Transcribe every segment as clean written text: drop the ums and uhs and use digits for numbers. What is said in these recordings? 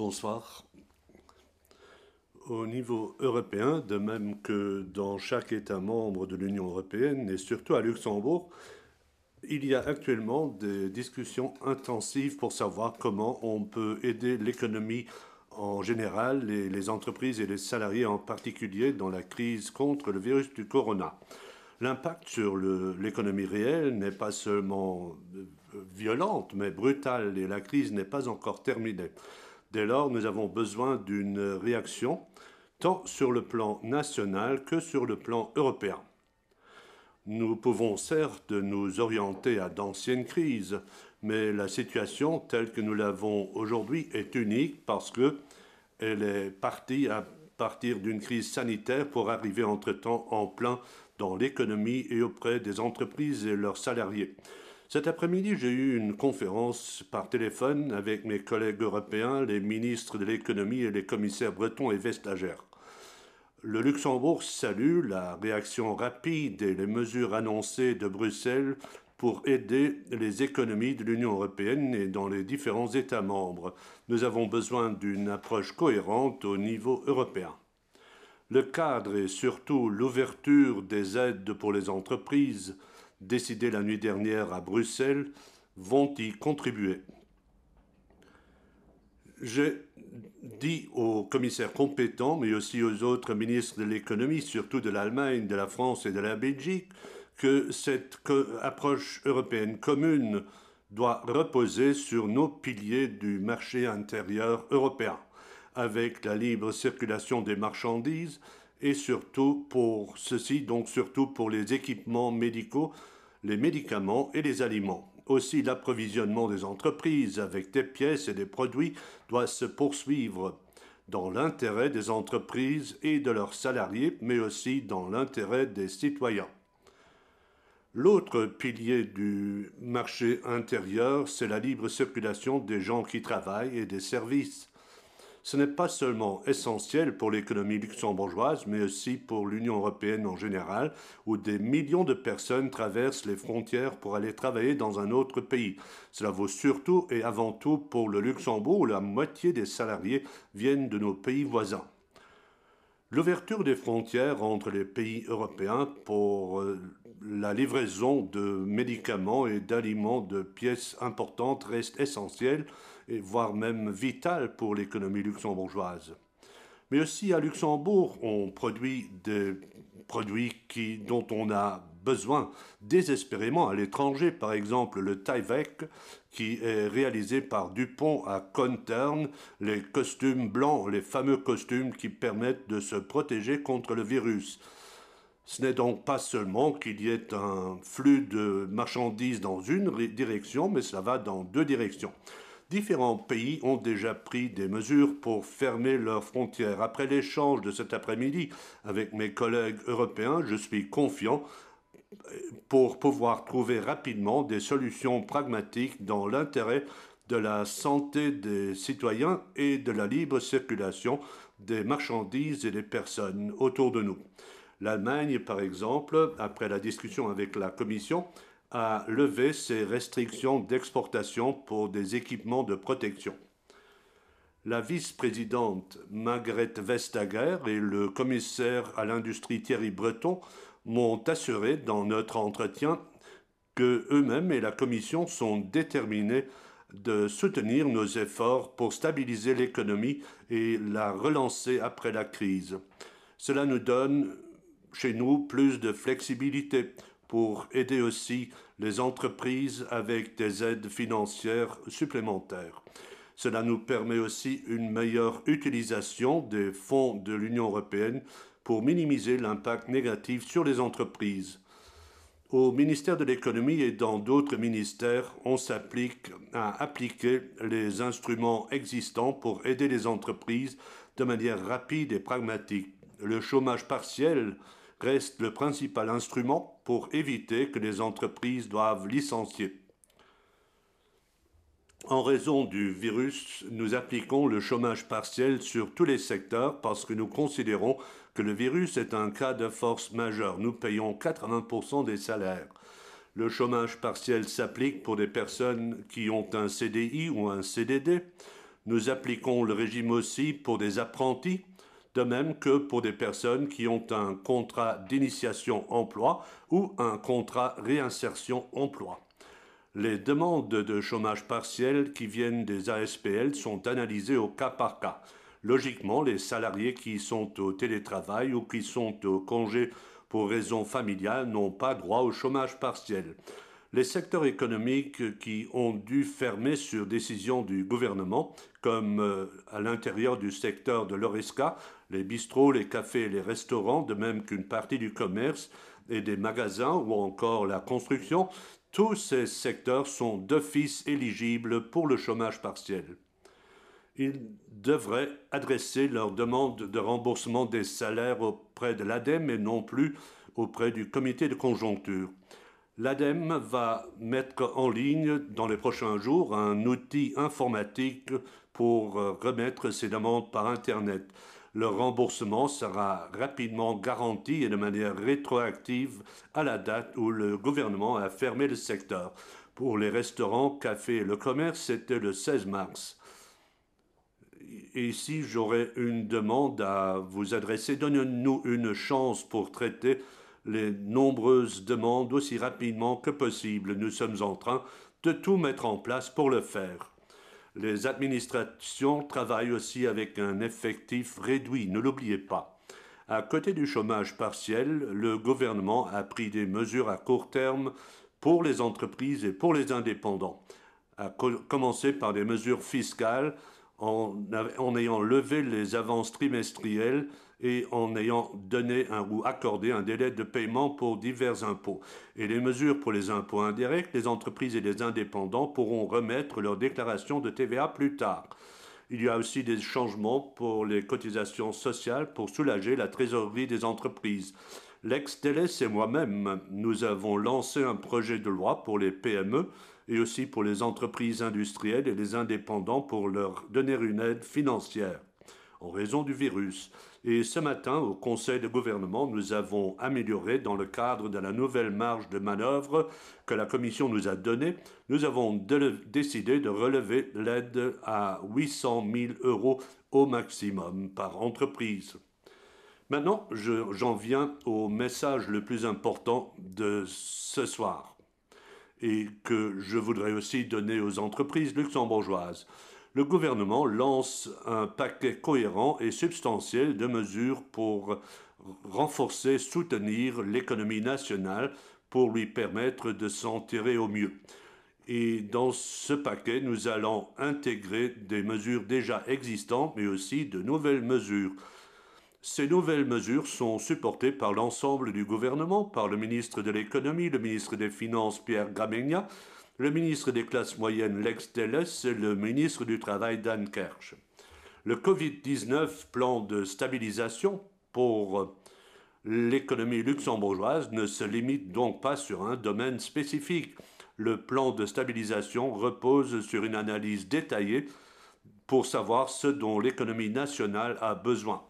Bonsoir. Au niveau européen, de même que dans chaque État membre de l'Union européenne et surtout à Luxembourg, il y a actuellement des discussions intensives pour savoir comment on peut aider l'économie en général, les entreprises et les salariés en particulier dans la crise contre le virus du corona. L'impact sur l'économie réelle n'est pas seulement violente, mais brutale, et la crise n'est pas encore terminée. Dès lors, nous avons besoin d'une réaction, tant sur le plan national que sur le plan européen. Nous pouvons certes nous orienter à d'anciennes crises, mais la situation telle que nous l'avons aujourd'hui est unique parce qu'elle est partie à partir d'une crise sanitaire pour arriver entre-temps en plein dans l'économie et auprès des entreprises et leurs salariés. Cet après-midi, j'ai eu une conférence par téléphone avec mes collègues européens, les ministres de l'économie et les commissaires Breton et Vestager. Le Luxembourg salue la réaction rapide et les mesures annoncées de Bruxelles pour aider les économies de l'Union européenne et dans les différents États membres. Nous avons besoin d'une approche cohérente au niveau européen. Le cadre et surtout l'ouverture des aides pour les entreprises, décidées la nuit dernière à Bruxelles, vont y contribuer. J'ai dit aux commissaires compétents, mais aussi aux autres ministres de l'économie, surtout de l'Allemagne, de la France et de la Belgique, que cette approche européenne commune doit reposer sur nos piliers du marché intérieur européen, avec la libre circulation des marchandises et surtout pour ceci, donc surtout pour les équipements médicaux, les médicaments et les aliments. Aussi, l'approvisionnement des entreprises avec des pièces et des produits doit se poursuivre dans l'intérêt des entreprises et de leurs salariés, mais aussi dans l'intérêt des citoyens. L'autre pilier du marché intérieur, c'est la libre circulation des gens qui travaillent et des services. Ce n'est pas seulement essentiel pour l'économie luxembourgeoise, mais aussi pour l'Union européenne en général, où des millions de personnes traversent les frontières pour aller travailler dans un autre pays. Cela vaut surtout et avant tout pour le Luxembourg, où la moitié des salariés viennent de nos pays voisins. L'ouverture des frontières entre les pays européens pour la livraison de médicaments et d'aliments de pièces importantes reste essentielle, et voire même vitale pour l'économie luxembourgeoise. Mais aussi à Luxembourg, on produit des produits dont on a besoin désespérément à l'étranger. Par exemple, le Tyvek, qui est réalisé par Dupont à Kontern, les costumes blancs, les fameux costumes qui permettent de se protéger contre le virus. Ce n'est donc pas seulement qu'il y ait un flux de marchandises dans une direction, mais cela va dans deux directions. Différents pays ont déjà pris des mesures pour fermer leurs frontières. Après l'échange de cet après-midi avec mes collègues européens, je suis confiant pour pouvoir trouver rapidement des solutions pragmatiques dans l'intérêt de la santé des citoyens et de la libre circulation des marchandises et des personnes autour de nous. L'Allemagne, par exemple, après la discussion avec la Commission, a levé ses restrictions d'exportation pour des équipements de protection. La vice-présidente Margrethe Vestager et le commissaire à l'industrie Thierry Breton m'ont assuré dans notre entretien que eux-mêmes et la Commission sont déterminés de soutenir nos efforts pour stabiliser l'économie et la relancer après la crise. Cela nous donne, chez nous, plus de flexibilité pour aider aussi les entreprises avec des aides financières supplémentaires. Cela nous permet aussi une meilleure utilisation des fonds de l'Union européenne pour minimiser l'impact négatif sur les entreprises. Au ministère de l'économie et dans d'autres ministères, on s'applique à appliquer les instruments existants pour aider les entreprises de manière rapide et pragmatique. Le chômage partiel reste le principal instrument pour éviter que les entreprises doivent licencier. En raison du virus, nous appliquons le chômage partiel sur tous les secteurs parce que nous considérons que le virus est un cas de force majeure. Nous payons 80% des salaires. Le chômage partiel s'applique pour des personnes qui ont un CDI ou un CDD. Nous appliquons le régime aussi pour des apprentis, de même que pour des personnes qui ont un contrat d'initiation emploi ou un contrat réinsertion emploi. Les demandes de chômage partiel qui viennent des ASPL sont analysées au cas par cas. Logiquement, les salariés qui sont au télétravail ou qui sont au congé pour raisons familiales n'ont pas droit au chômage partiel. Les secteurs économiques qui ont dû fermer sur décision du gouvernement, comme à l'intérieur du secteur de l'ORESCA, les bistrots, les cafés et les restaurants, de même qu'une partie du commerce et des magasins ou encore la construction, tous ces secteurs sont d'office éligibles pour le chômage partiel. Ils devraient adresser leur demande de remboursement des salaires auprès de l'ADEME et non plus auprès du comité de conjoncture. L'ADEME va mettre en ligne dans les prochains jours un outil informatique pour remettre ces demandes par Internet. Le remboursement sera rapidement garanti et de manière rétroactive à la date où le gouvernement a fermé le secteur. Pour les restaurants, cafés et le commerce, c'était le 16 mars. Et ici, j'aurais une demande à vous adresser. Donnez-nous une chance pour traiter les nombreuses demandes aussi rapidement que possible. Nous sommes en train de tout mettre en place pour le faire. Les administrations travaillent aussi avec un effectif réduit, ne l'oubliez pas. À côté du chômage partiel, le gouvernement a pris des mesures à court terme pour les entreprises et pour les indépendants, à commencer par des mesures fiscales en ayant levé les avances trimestrielles et en ayant donné ou accordé un délai de paiement pour divers impôts. Et les mesures pour les impôts indirects, les entreprises et les indépendants pourront remettre leur déclaration de TVA plus tard. Il y a aussi des changements pour les cotisations sociales pour soulager la trésorerie des entreprises. L'ex-Télès et moi-même, nous avons lancé un projet de loi pour les PME et aussi pour les entreprises industrielles et les indépendants pour leur donner une aide financière en raison du virus. Et ce matin, au Conseil de gouvernement, nous avons amélioré, dans le cadre de la nouvelle marge de manœuvre que la Commission nous a donnée, nous avons décidé de relever l'aide à 800 000 euros au maximum par entreprise. Maintenant, j'en viens au message le plus important de ce soir et que je voudrais aussi donner aux entreprises luxembourgeoises. Le gouvernement lance un paquet cohérent et substantiel de mesures pour renforcer, soutenir l'économie nationale pour lui permettre de s'en tirer au mieux. Et dans ce paquet, nous allons intégrer des mesures déjà existantes, mais aussi de nouvelles mesures. Ces nouvelles mesures sont supportées par l'ensemble du gouvernement, par le ministre de l'Économie, le ministre des Finances Pierre Gramegna, le ministre des classes moyennes Lex Telles et le ministre du Travail Dan Kersch. Le Covid-19 plan de stabilisation pour l'économie luxembourgeoise ne se limite donc pas sur un domaine spécifique. Le plan de stabilisation repose sur une analyse détaillée pour savoir ce dont l'économie nationale a besoin.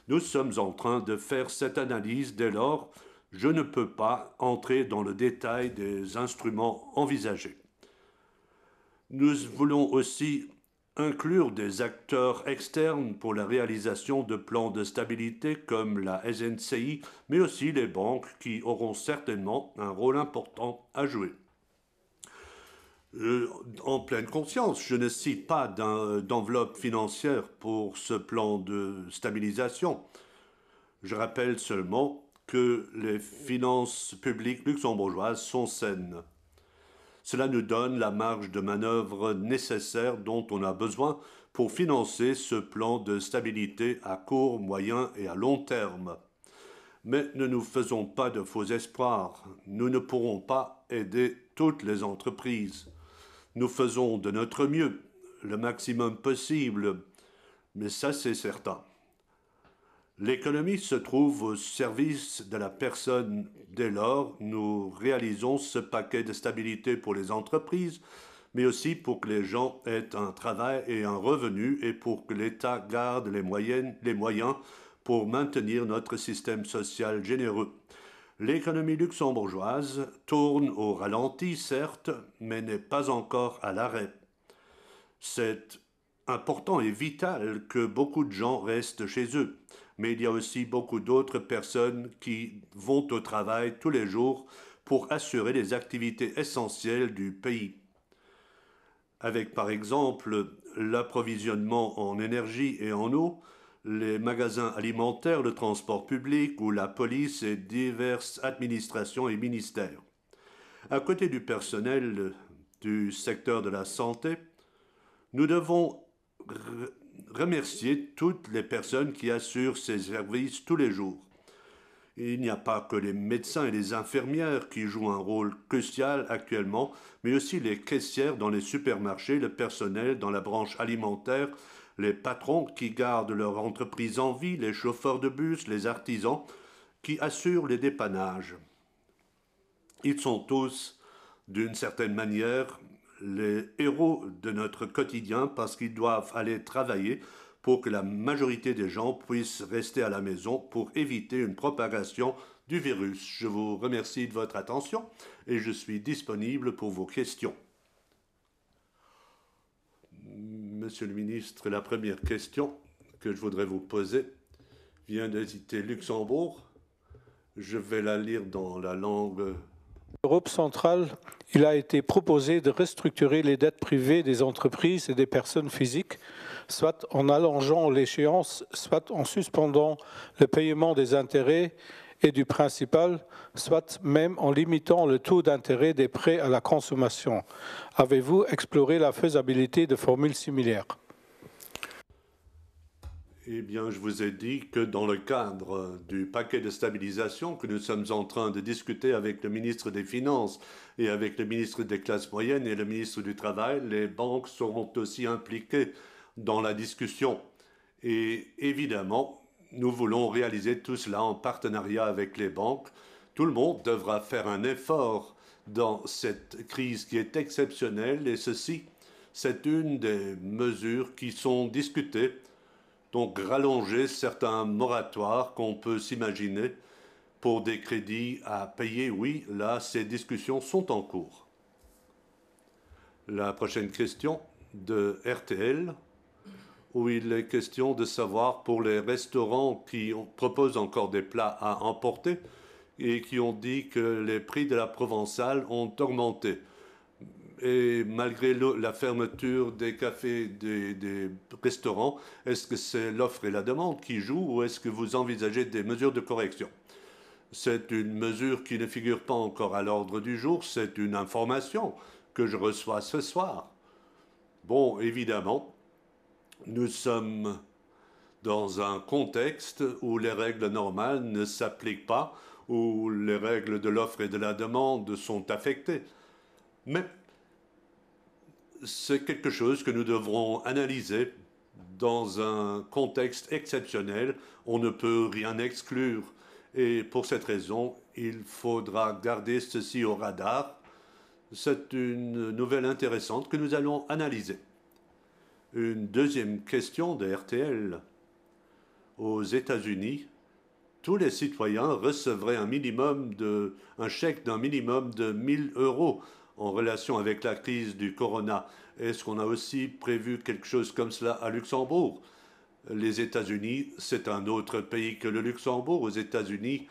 Nous sommes en train de faire cette analyse. Dès lors, je ne peux pas entrer dans le détail des instruments envisagés. Nous voulons aussi inclure des acteurs externes pour la réalisation de plans de stabilité comme la SNCI, mais aussi les banques qui auront certainement un rôle important à jouer. En pleine conscience, je ne cite pas d'enveloppe financière pour ce plan de stabilisation. Je rappelle seulement que les finances publiques luxembourgeoises sont saines. Cela nous donne la marge de manœuvre nécessaire dont on a besoin pour financer ce plan de stabilité à court, moyen et à long terme. Mais ne nous faisons pas de faux espoirs. Nous ne pourrons pas aider toutes les entreprises. Nous faisons de notre mieux, le maximum possible, mais ça c'est certain. L'économie se trouve au service de la personne. Dès lors, nous réalisons ce paquet de stabilité pour les entreprises, mais aussi pour que les gens aient un travail et un revenu et pour que l'État garde les moyens pour maintenir notre système social généreux. L'économie luxembourgeoise tourne au ralenti, certes, mais n'est pas encore à l'arrêt. C'est important et vital que beaucoup de gens restent chez eux. Mais il y a aussi beaucoup d'autres personnes qui vont au travail tous les jours pour assurer les activités essentielles du pays. Avec par exemple l'approvisionnement en énergie et en eau, les magasins alimentaires, le transport public ou la police et diverses administrations et ministères. À côté du personnel du secteur de la santé, nous devons remercier toutes les personnes qui assurent ces services tous les jours. Il n'y a pas que les médecins et les infirmières qui jouent un rôle crucial actuellement, mais aussi les caissières dans les supermarchés, le personnel dans la branche alimentaire, les patrons qui gardent leur entreprise en vie, les chauffeurs de bus, les artisans qui assurent les dépannages. Ils sont tous, d'une certaine manière, les héros de notre quotidien parce qu'ils doivent aller travailler pour que la majorité des gens puissent rester à la maison pour éviter une propagation du virus. Je vous remercie de votre attention et je suis disponible pour vos questions. Monsieur le ministre, la première question que je voudrais vous poser vient de citer Luxembourg. Je vais la lire dans la langue. L'Europe centrale, il a été proposé de restructurer les dettes privées des entreprises et des personnes physiques, soit en allongeant l'échéance, soit en suspendant le paiement des intérêts et du principal, soit même en limitant le taux d'intérêt des prêts à la consommation. Avez-vous exploré la faisabilité de formules similaires? Eh bien, je vous ai dit que dans le cadre du paquet de stabilisation que nous sommes en train de discuter avec le ministre des Finances et avec le ministre des classes moyennes et le ministre du Travail, les banques seront aussi impliquées dans la discussion. Et évidemment, nous voulons réaliser tout cela en partenariat avec les banques. Tout le monde devra faire un effort dans cette crise qui est exceptionnelle et ceci, c'est une des mesures qui sont discutées. Donc rallonger certains moratoires qu'on peut s'imaginer pour des crédits à payer, oui, là, ces discussions sont en cours. La prochaine question de RTL, où il est question de savoir pour les restaurants qui proposent encore des plats à emporter et qui ont dit que les prix de la provençale ont augmenté. Et malgré la fermeture des cafés, des restaurants, est-ce que c'est l'offre et la demande qui jouent ou est-ce que vous envisagez des mesures de correction? C'est une mesure qui ne figure pas encore à l'ordre du jour, c'est une information que je reçois ce soir. Bon, évidemment, nous sommes dans un contexte où les règles normales ne s'appliquent pas, où les règles de l'offre et de la demande sont affectées. Mais c'est quelque chose que nous devrons analyser dans un contexte exceptionnel. On ne peut rien exclure. Et pour cette raison, il faudra garder ceci au radar. C'est une nouvelle intéressante que nous allons analyser. Une deuxième question de RTL. Aux États-Unis, tous les citoyens recevraient un chèque d'un minimum de 1 000 € en relation avec la crise du corona. Est-ce qu'on a aussi prévu quelque chose comme cela à Luxembourg? Les États-Unis, c'est un autre pays que le Luxembourg. Aux États-Unis,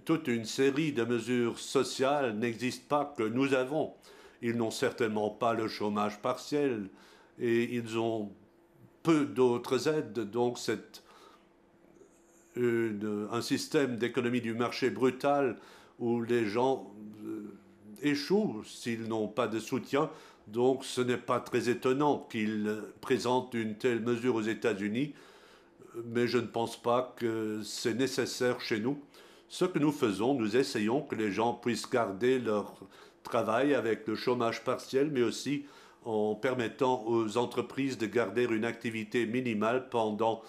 toute une série de mesures sociales n'existent pas que nous avons. Ils n'ont certainement pas le chômage partiel et ils ont peu d'autres aides. Donc c'est un système d'économie du marché brutal où les gens échouent s'ils n'ont pas de soutien. Donc ce n'est pas très étonnant qu'ils présentent une telle mesure aux États-Unis, mais je ne pense pas que c'est nécessaire chez nous. Ce que nous faisons, nous essayons que les gens puissent garder leur travail avec le chômage partiel, mais aussi en permettant aux entreprises de garder une activité minimale pendant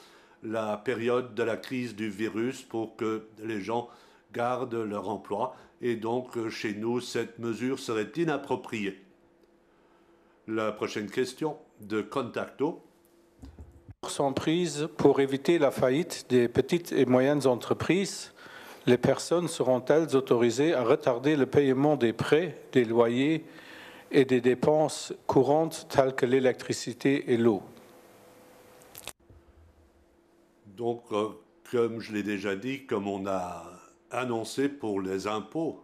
la période de la crise du virus pour que les gens gardent leur emploi. Et donc, chez nous, cette mesure serait inappropriée. La prochaine question de Contacto. Sont prises pour éviter la faillite des petites et moyennes entreprises. Les personnes seront-elles autorisées à retarder le paiement des prêts, des loyers et des dépenses courantes telles que l'électricité et l'eau. Donc, comme je l'ai déjà dit, comme on a annoncé pour les impôts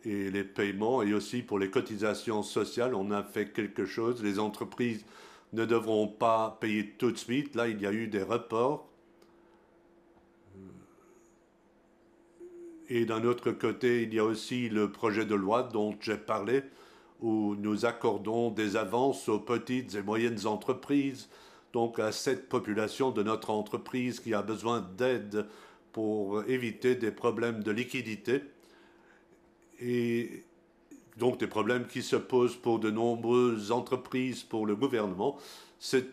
et les paiements et aussi pour les cotisations sociales, on a fait quelque chose. Les entreprises ne devront pas payer tout de suite. Là, il y a eu des reports. Et d'un autre côté, il y a aussi le projet de loi dont j'ai parlé, où nous accordons des avances aux petites et moyennes entreprises, donc à cette population de notre entreprise qui a besoin d'aide pour éviter des problèmes de liquidité et donc des problèmes qui se posent pour de nombreuses entreprises, pour le gouvernement. C'est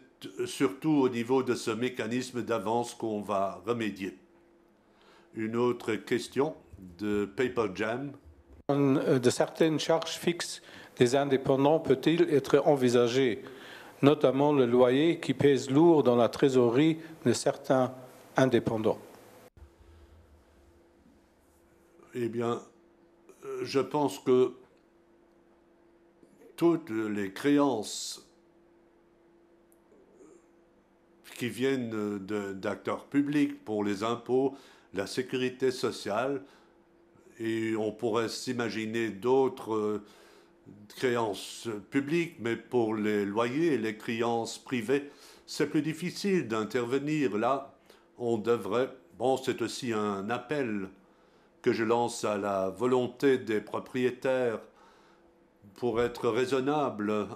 surtout au niveau de ce mécanisme d'avance qu'on va remédier. Une autre question de Paper Jam. De certaines charges fixes des indépendants peut-il être envisagé, notamment le loyer qui pèse lourd dans la trésorerie de certains indépendants? Eh bien, je pense que toutes les créances qui viennent d'acteurs publics pour les impôts, la sécurité sociale, et on pourrait s'imaginer d'autres créances publiques, mais pour les loyers et les créances privées, c'est plus difficile d'intervenir. Là, on devrait... Bon, c'est aussi un appel que je lance à la volonté des propriétaires pour être raisonnable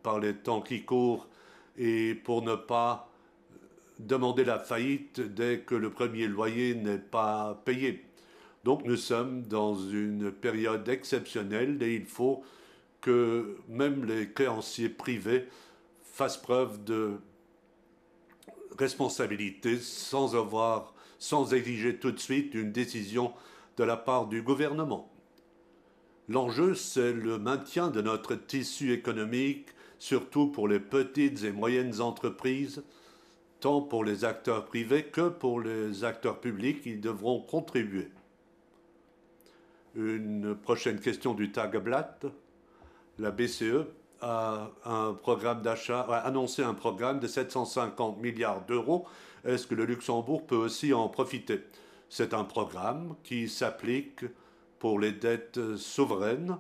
par les temps qui courent et pour ne pas demander la faillite dès que le premier loyer n'est pas payé. Donc nous sommes dans une période exceptionnelle et il faut que même les créanciers privés fassent preuve de responsabilité sans exiger tout de suite une décision de la part du gouvernement. L'enjeu, c'est le maintien de notre tissu économique, surtout pour les petites et moyennes entreprises, tant pour les acteurs privés que pour les acteurs publics. Ils devront contribuer. Une prochaine question du Tageblatt. La BCE a annoncé un programme de 750 milliards d'euros. Est-ce que le Luxembourg peut aussi en profiter? C'est un programme qui s'applique pour les dettes souveraines.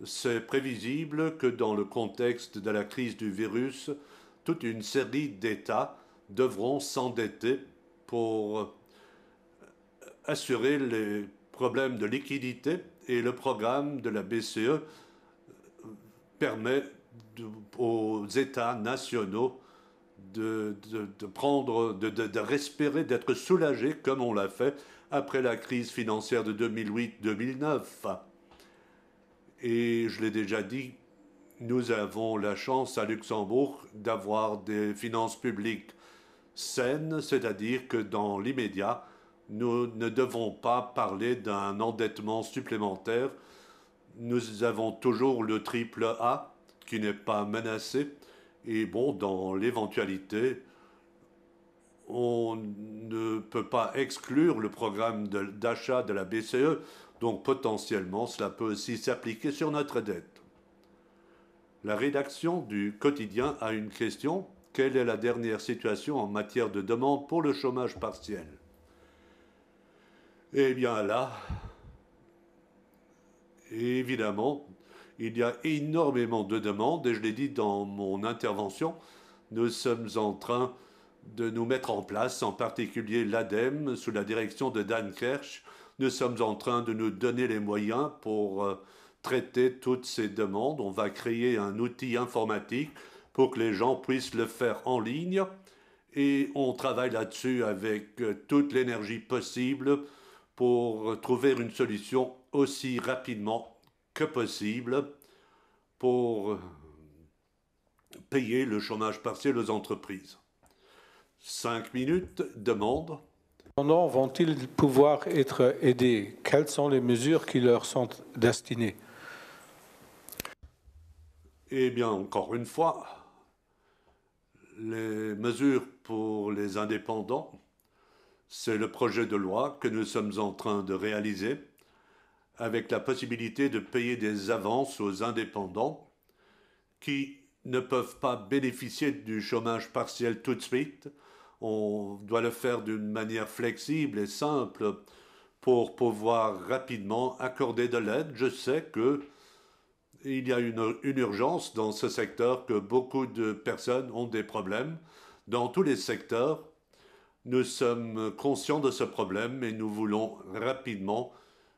C'est prévisible que dans le contexte de la crise du virus, toute une série d'États devront s'endetter pour assurer les problèmes de liquidité et le programme de la BCE permet aux États nationaux de respirer, d'être soulagés comme on l'a fait après la crise financière de 2008-2009. Et je l'ai déjà dit, nous avons la chance à Luxembourg d'avoir des finances publiques saines, c'est-à-dire que dans l'immédiat, nous ne devons pas parler d'un endettement supplémentaire. Nous avons toujours le triple A qui n'est pas menacé. Et bon, dans l'éventualité, on ne peut pas exclure le programme d'achat de la BCE, donc potentiellement cela peut aussi s'appliquer sur notre dette. La rédaction du quotidien a une question. Quelle est la dernière situation en matière de demande pour le chômage partiel? Eh bien là, évidemment, il y a énormément de demandes et je l'ai dit dans mon intervention, nous sommes en train de nous mettre en place, en particulier l'ADEME, sous la direction de Dan Kersch. Nous sommes en train de nous donner les moyens pour traiter toutes ces demandes. On va créer un outil informatique pour que les gens puissent le faire en ligne. Et on travaille là-dessus avec toute l'énergie possible pour trouver une solution aussi rapidement que possible pour payer le chômage partiel aux entreprises. 5 minutes, demande. Vont-ils pouvoir être aidés? Quelles sont les mesures qui leur sont destinées? Eh bien, encore une fois, les mesures pour les indépendants, c'est le projet de loi que nous sommes en train de réaliser avec la possibilité de payer des avances aux indépendants qui ne peuvent pas bénéficier du chômage partiel tout de suite. On doit le faire d'une manière flexible et simple pour pouvoir rapidement accorder de l'aide. Je sais qu'il y a une urgence dans ce secteur, que beaucoup de personnes ont des problèmes. Dans tous les secteurs, nous sommes conscients de ce problème et nous voulons rapidement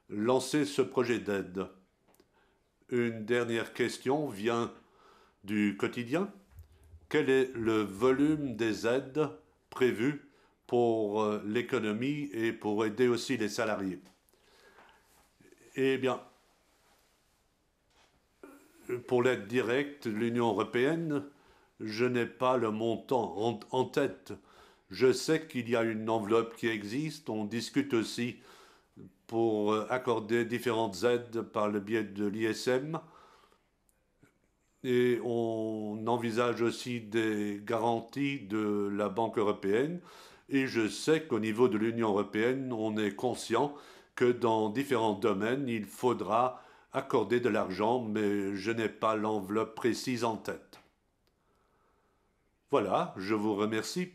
lancer ce projet d'aide. Une dernière question vient du quotidien. Quel est le volume des aides prévues pour l'économie et pour aider aussi les salariés? Eh bien, pour l'aide directe, l'Union européenne, je n'ai pas le montant en tête. Je sais qu'il y a une enveloppe qui existe. On discute aussi pour accorder différentes aides par le biais de l'ISM. Et on envisage aussi des garanties de la Banque européenne. Et je sais qu'au niveau de l'Union européenne, on est conscient que dans différents domaines, il faudra accorder de l'argent, mais je n'ai pas l'enveloppe précise en tête. Voilà, je vous remercie.